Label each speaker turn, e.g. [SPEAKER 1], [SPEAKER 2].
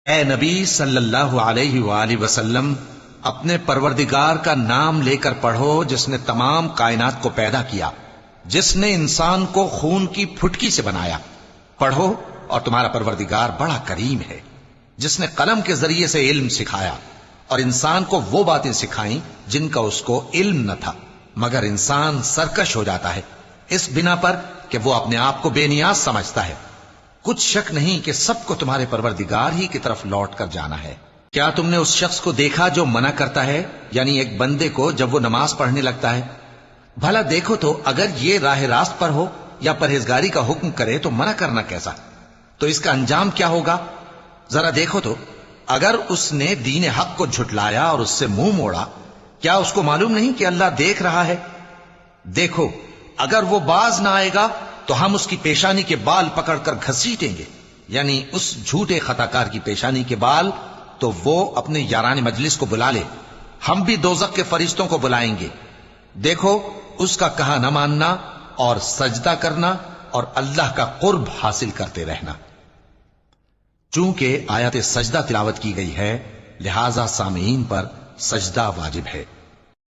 [SPEAKER 1] اے نبی صلی اللہ علیہ وآلہ وسلم، اپنے پروردگار کا نام لے کر پڑھو جس نے تمام کائنات کو پیدا کیا، جس نے انسان کو خون کی پھٹکی سے بنایا۔ پڑھو، اور تمہارا پروردگار بڑا کریم ہے، جس نے قلم کے ذریعے سے علم سکھایا اور انسان کو وہ باتیں سکھائیں جن کا اس کو علم نہ تھا، مگر انسان سرکش ہو جاتا ہے اس بنا پر کہ وہ اپنے آپ کو بے نیاز سمجھتا ہے۔ کچھ شک نہیں کہ سب کو تمہارے پروردگار ہی کی طرف لوٹ کر جانا ہے۔ کیا تم نے اس شخص کو دیکھا جو منع کرتا ہے، یعنی ایک بندے کو جب وہ نماز پڑھنے لگتا ہے؟ بھلا دیکھو تو اگر یہ راہ راست پر ہو یا پرہیزگاری کا حکم کرے تو منع کرنا کیسا؟ تو اس کا انجام کیا ہوگا؟ ذرا دیکھو تو اگر اس نے دین حق کو جھٹلایا اور اس سے منہ موڑا، کیا اس کو معلوم نہیں کہ اللہ دیکھ رہا ہے؟ دیکھو، اگر وہ باز نہ آئے گا تو ہم اس کی پیشانی کے بال پکڑ کر گھسیٹیں گے، یعنی اس جھوٹے خطا کار کی پیشانی کے بال، تو وہ اپنے یاران مجلس کو بلا لے، ہم بھی دوزخ کے فرشتوں کو بلائیں گے۔ دیکھو، اس کا کہا نہ ماننا اور سجدہ کرنا اور اللہ کا قرب حاصل کرتے رہنا۔ چونکہ آیت سجدہ تلاوت کی گئی ہے، لہذا سامعین پر سجدہ واجب ہے۔